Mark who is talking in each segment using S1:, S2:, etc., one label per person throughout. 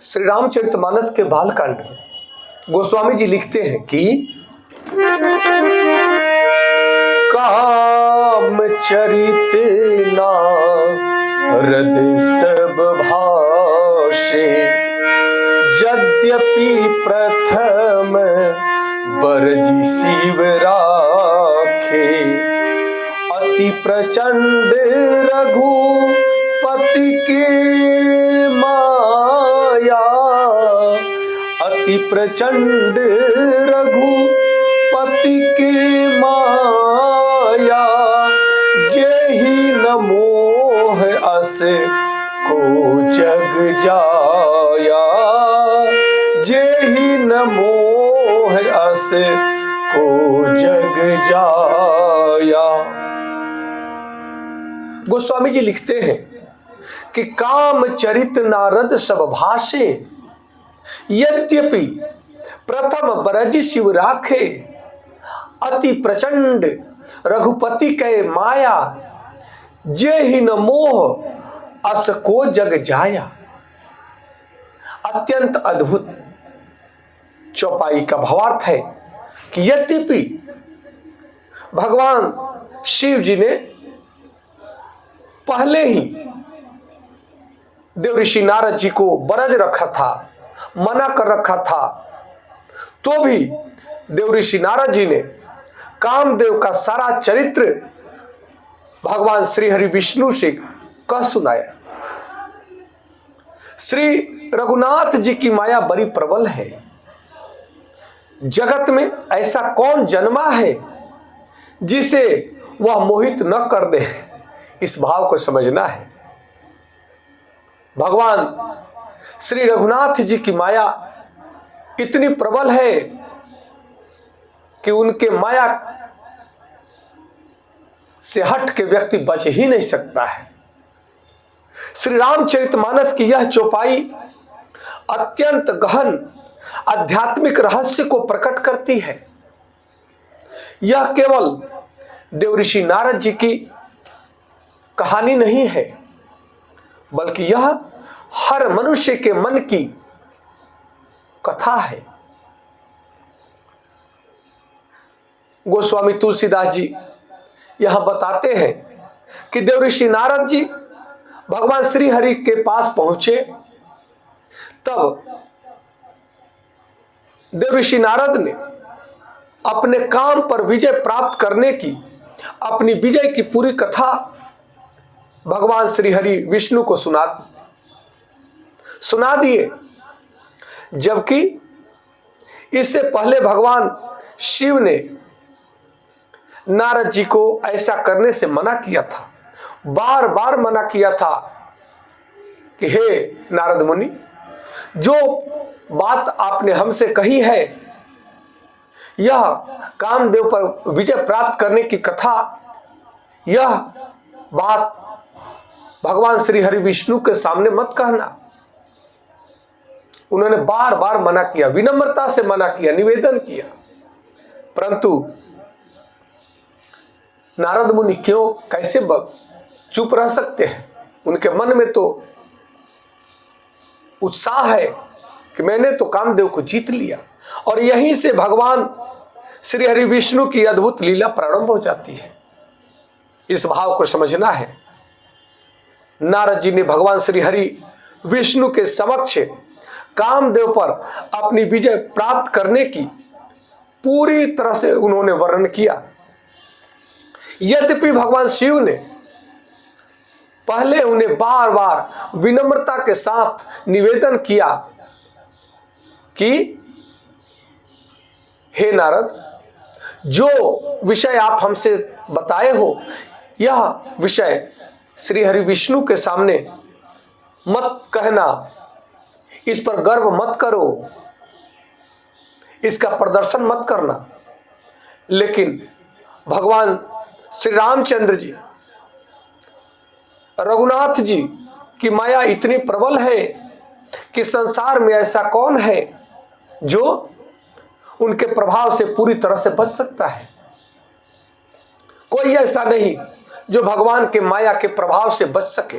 S1: श्री रामचरितमानस के बालकांड में गोस्वामी जी लिखते हैं कि काम चरित नारद सब भाषे, यद्यपि प्रथम बरजी शिव राखे। अति प्रचंड रघुपति के माया, अति प्रचंड रघुपति के माया। जेहि न मोह अस को जग जाया, जेहि न मोह अस को जग जाया। गोस्वामी जी लिखते हैं कि काम चरित नारद सब भाषे, यद्यपि प्रथम बरज शिव राखे। अति प्रचंड रघुपति कै माया, जेहि न मोह अस को जग जाया। अत्यंत अद्भुत चौपाई का भावार्थ है कि यद्यपि भगवान शिव जी ने पहले ही देवऋषि नारद जी को बरज रखा था, मना कर रखा था, तो भी देवऋषि नारद जी ने कामदेव का सारा चरित्र भगवान श्री हरि विष्णु से कह सुनाया। श्री रघुनाथ जी की माया बड़ी प्रबल है। जगत में ऐसा कौन जन्मा है जिसे वह मोहित न कर दे। इस भाव को समझना है। भगवान श्री रघुनाथ जी की माया इतनी प्रबल है कि उनके माया से हट के व्यक्ति बच ही नहीं सकता है। श्री रामचरितमानस की यह चौपाई अत्यंत गहन आध्यात्मिक रहस्य को प्रकट करती है। यह केवल देवऋषि नारद जी की कहानी नहीं है, बल्कि यह हर मनुष्य के मन की कथा है। गोस्वामी तुलसीदास जी यहां बताते हैं कि देवऋषि नारद जी भगवान श्री हरि के पास पहुंचे, तब देवऋषि नारद ने अपने काम पर विजय प्राप्त करने की, अपनी विजय की पूरी कथा भगवान श्री हरि विष्णु को सुना दिए। जबकि इससे पहले भगवान शिव ने नारद जी को ऐसा करने से मना किया था, बार बार मना किया था कि हे नारद मुनि, जो बात आपने हमसे कही है, यह कामदेव पर विजय प्राप्त करने की कथा, यह बात भगवान श्री हरि विष्णु के सामने मत कहना। उन्होंने बार बार मना किया, विनम्रता से मना किया, निवेदन किया, परंतु नारद मुनि कैसे चुप रह सकते हैं। उनके मन में तो उत्साह है कि मैंने तो कामदेव को जीत लिया। और यहीं से भगवान श्री हरि विष्णु की अद्भुत लीला प्रारंभ हो जाती है। इस भाव को समझना है। नारद जी ने भगवान श्री हरि विष्णु के समक्ष कामदेव पर अपनी विजय प्राप्त करने की पूरी तरह से उन्होंने वर्णन किया। यद्यपि भगवान शिव ने पहले उन्हें बार बार विनम्रता के साथ निवेदन किया कि हे नारद, जो विषय आप हमसे बताए हो, यह विषय श्री हरि विष्णु के सामने मत कहना, इस पर गर्व मत करो, इसका प्रदर्शन मत करना। लेकिन भगवान श्री रामचंद्र जी, रघुनाथ जी की माया इतनी प्रबल है कि संसार में ऐसा कौन है जो उनके प्रभाव से पूरी तरह से बच सकता है। कोई ऐसा नहीं जो भगवान के माया के प्रभाव से बच सके।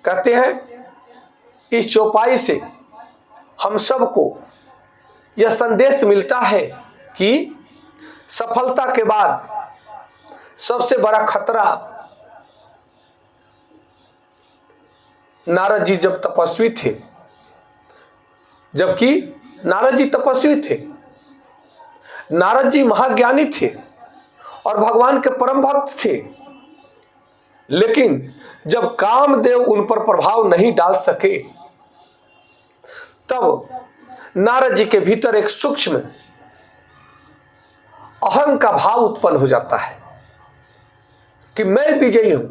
S1: कहते हैं इस चौपाई से हम सबको यह संदेश मिलता है कि सफलता के बाद सबसे बड़ा खतरा, नारद जी जब तपस्वी थे, जबकि नारद जी तपस्वी थे, नारद जी महाज्ञानी थे और भगवान के परम भक्त थे, लेकिन जब कामदेव उन पर प्रभाव नहीं डाल सके, तब नारद जी के भीतर एक सूक्ष्म अहं का भाव उत्पन्न हो जाता है कि मैं विजयी हूं,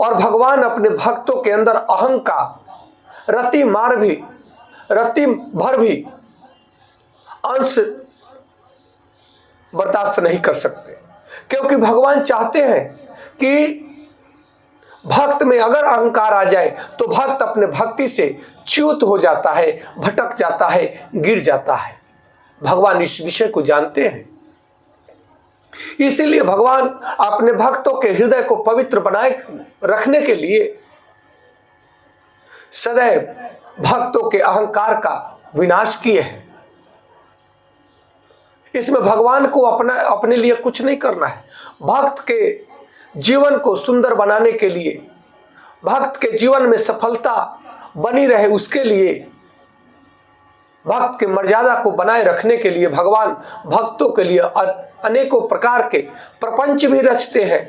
S1: और भगवान अपने भक्तों के अंदर अहं का रति भर भी अंश बर्दाश्त नहीं कर सकते, क्योंकि भगवान चाहते हैं कि भक्त में अगर अहंकार आ जाए तो भक्त अपने भक्ति से च्युत हो जाता है, भटक जाता है, गिर जाता है। भगवान इस विषय को जानते हैं, इसीलिए भगवान अपने भक्तों के हृदय को पवित्र बनाए रखने के लिए सदैव भक्तों के अहंकार का विनाश किए हैं। इसमें भगवान को अपने लिए कुछ नहीं करना है। भक्त के जीवन को सुंदर बनाने के लिए, भक्त के जीवन में सफलता बनी रहे उसके लिए, भक्त के मर्यादा को बनाए रखने के लिए भगवान भक्तों के लिए अनेकों प्रकार के प्रपंच भी रचते हैं,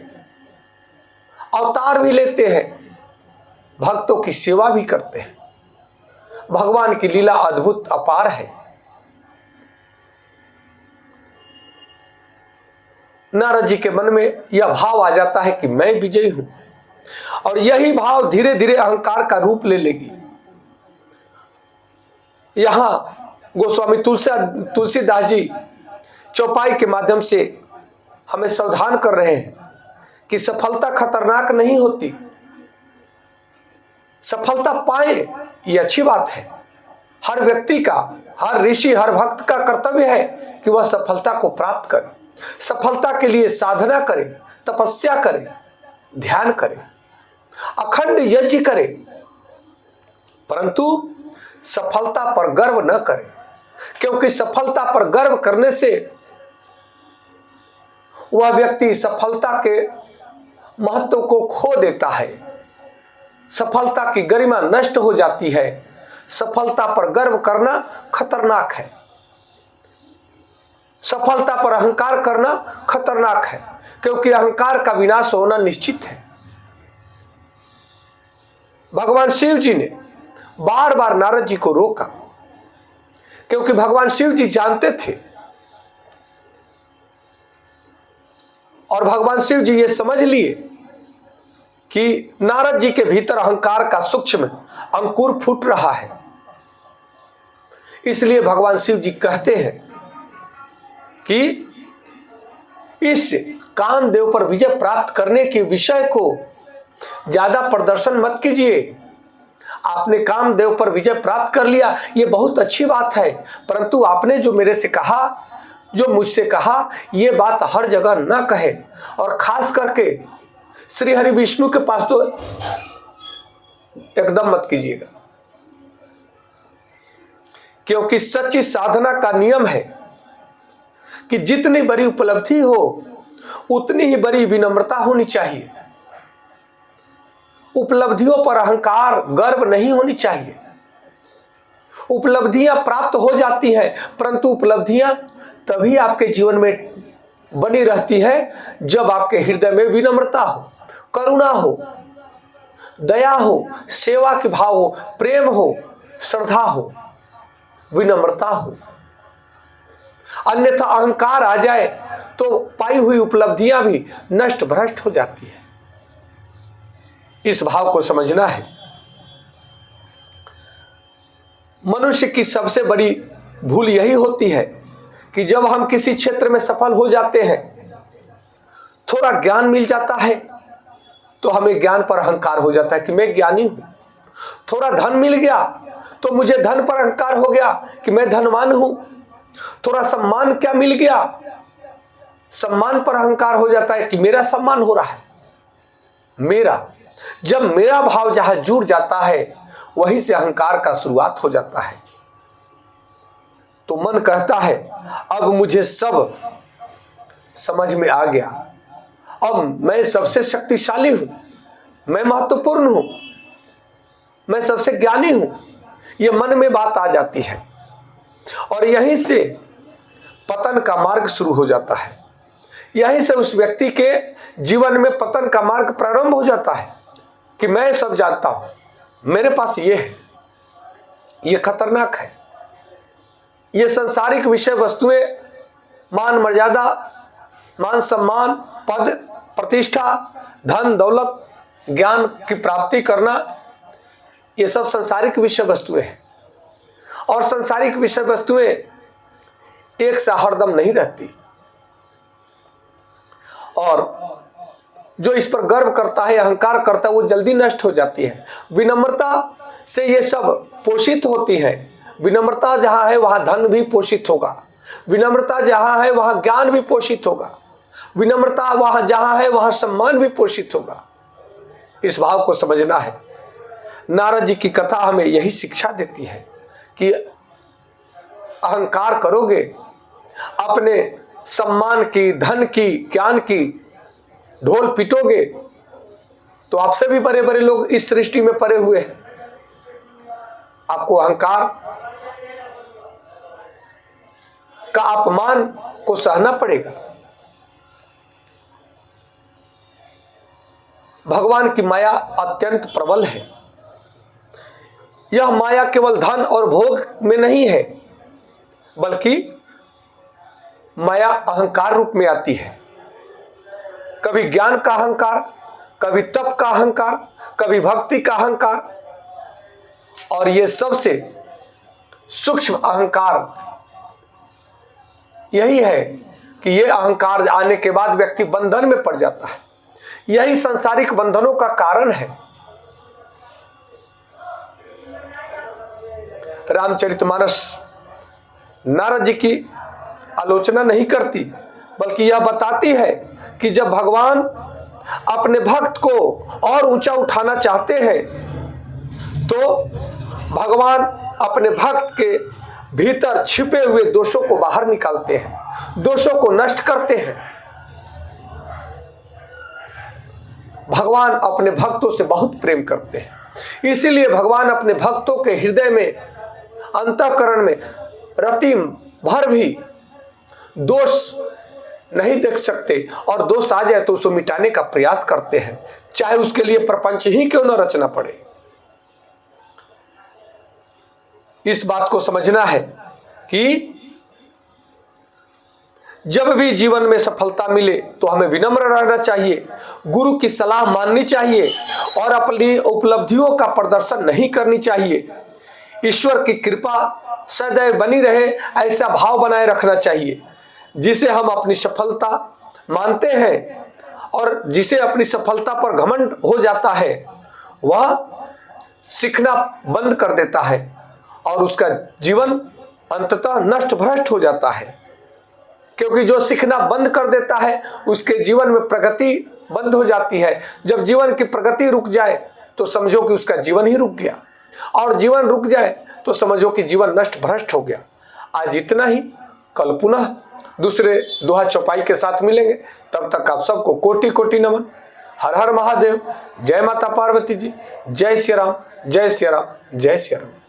S1: अवतार भी लेते हैं, भक्तों की सेवा भी करते हैं। भगवान की लीला अद्भुत अपार है। नारद जी के मन में यह भाव आ जाता है कि मैं विजयी हूं, और यही भाव धीरे धीरे अहंकार का रूप ले लेगी। यहां गोस्वामी तुलसीदास जी चौपाई के माध्यम से हमें सावधान कर रहे हैं कि सफलता खतरनाक नहीं होती। सफलता पाए ये अच्छी बात है। हर व्यक्ति का, हर ऋषि, हर भक्त का कर्तव्य है कि वह सफलता को प्राप्त करे, सफलता के लिए साधना करे, तपस्या करे, ध्यान करे, अखंड यज्ञ करे, परंतु सफलता पर गर्व न करे, क्योंकि सफलता पर गर्व करने से वह व्यक्ति सफलता के महत्व को खो देता है, सफलता की गरिमा नष्ट हो जाती है। सफलता पर गर्व करना खतरनाक है, सफलता पर अहंकार करना खतरनाक है, क्योंकि अहंकार का विनाश होना निश्चित है। भगवान शिव जी ने बार बार नारद जी को रोका, क्योंकि भगवान शिव जी जानते थे और भगवान शिव जी ये समझ लिए कि नारद जी के भीतर अहंकार का सूक्ष्म अंकुर फूट रहा है। इसलिए भगवान शिव जी कहते हैं कि इस कामदेव पर विजय प्राप्त करने के विषय को ज्यादा प्रदर्शन मत कीजिए। आपने कामदेव पर विजय प्राप्त कर लिया, ये बहुत अच्छी बात है, परंतु आपने जो मेरे से कहा, जो मुझसे कहा, ये बात हर जगह न कहे, और खास करके श्री हरि विष्णु के पास तो एकदम मत कीजिएगा। क्योंकि सच्ची साधना का नियम है कि जितनी बड़ी उपलब्धि हो उतनी ही बड़ी विनम्रता होनी चाहिए। उपलब्धियों पर अहंकार, गर्व नहीं होनी चाहिए। उपलब्धियां प्राप्त हो जाती हैं, परंतु उपलब्धियां तभी आपके जीवन में बनी रहती है जब आपके हृदय में विनम्रता हो, करुणा हो, दया हो, सेवा के भाव हो, प्रेम हो, श्रद्धा हो, विनम्रता हो। अन्यथा अहंकार आ जाए तो पाई हुई उपलब्धियां भी नष्ट भ्रष्ट हो जाती है। इस भाव को समझना है। मनुष्य की सबसे बड़ी भूल यही होती है कि जब हम किसी क्षेत्र में सफल हो जाते हैं, थोड़ा ज्ञान मिल जाता है तो हमें ज्ञान पर अहंकार हो जाता है कि मैं ज्ञानी हूं। थोड़ा धन मिल गया तो मुझे धन पर अहंकार हो गया कि मैं धनवान हूं। थोड़ा सम्मान क्या मिल गया, सम्मान पर अहंकार हो जाता है कि मेरा सम्मान हो रहा है, मेरा। जब मेरा भाव जहां जुड़ जाता है वहीं से अहंकार का शुरुआत हो जाता है। तो मन कहता है अब मुझे सब समझ में आ गया, अब मैं सबसे शक्तिशाली हूं, मैं महत्वपूर्ण हूं, मैं सबसे ज्ञानी हूं। यह मन में बात आ जाती है और यहीं से पतन का मार्ग शुरू हो जाता है। यहीं से उस व्यक्ति के जीवन में पतन का मार्ग प्रारंभ हो जाता है कि मैं सब जानता हूं, मेरे पास ये है। ये खतरनाक है। ये सांसारिक विषय वस्तुएं, मान मर्यादा, मान सम्मान, पद प्रतिष्ठा, धन दौलत, ज्ञान की प्राप्ति करना, ये सब सांसारिक विषय वस्तुएं हैं। और सांसारिक विषय वस्तुएं एक सा हरदम नहीं रहती। और जो इस पर गर्व करता है, अहंकार करता है, वो जल्दी नष्ट हो जाती है। विनम्रता से ये सब पोषित होती है। विनम्रता जहां है वहां धन भी पोषित होगा। विनम्रता जहां है वहां ज्ञान भी पोषित होगा। विनम्रता वहां जहां है वहां सम्मान भी पोषित होगा। इस भाव को समझना है। नारद जी की कथा हमें यही शिक्षा देती है कि अहंकार करोगे, अपने सम्मान की, धन की, ज्ञान की ढोल पीटोगे तो आपसे भी बड़े बड़े लोग इस सृष्टि में पड़े हुए हैं। आपको अहंकार का अपमान को सहना पड़ेगा। भगवान की माया अत्यंत प्रबल है। यह माया केवल धन और भोग में नहीं है, बल्कि माया अहंकार रूप में आती है। कभी ज्ञान का अहंकार, कभी तप का अहंकार, कभी भक्ति का अहंकार, और ये सबसे सूक्ष्म अहंकार यही है कि ये अहंकार आने के बाद व्यक्ति बंधन में पड़ जाता है। यही सांसारिक बंधनों का कारण है। रामचरितमानस नारद जी की आलोचना नहीं करती, बल्कि यह बताती है कि जब भगवान अपने भक्त को और ऊंचा उठाना चाहते हैं तो भगवान अपने भक्त के भीतर छिपे हुए दोषों को बाहर निकालते हैं, दोषों को नष्ट करते हैं। भगवान अपने भक्तों से बहुत प्रेम करते हैं। इसीलिए भगवान अपने भक्तों के हृदय में, अंतःकरण में रति भर भी दोष नहीं देख सकते, और दोष आ जाए तो उसको मिटाने का प्रयास करते हैं, चाहे उसके लिए प्रपंच ही क्यों न रचना पड़े। इस बात को समझना है कि जब भी जीवन में सफलता मिले तो हमें विनम्र रहना चाहिए, गुरु की सलाह माननी चाहिए और अपनी उपलब्धियों का प्रदर्शन नहीं करनी चाहिए। ईश्वर की कृपा सदैव बनी रहे ऐसा भाव बनाए रखना चाहिए। जिसे हम अपनी सफलता मानते हैं और जिसे अपनी सफलता पर घमंड हो जाता है, वह सीखना बंद कर देता है और उसका जीवन अंततः नष्ट भ्रष्ट हो जाता है। क्योंकि जो सीखना बंद कर देता है उसके जीवन में प्रगति बंद हो जाती है। जब जीवन की प्रगति रुक जाए तो समझो कि उसका जीवन ही रुक गया, और जीवन रुक जाए तो समझो कि जीवन नष्ट भ्रष्ट हो गया। आज इतना ही, कल पुनः दूसरे दोहा चौपाई के साथ मिलेंगे। तब तक आप सबको कोटि कोटि नमन। हर हर महादेव। जय माता पार्वती जी। जय श्री राम, जय श्री राम, जय श्री राम।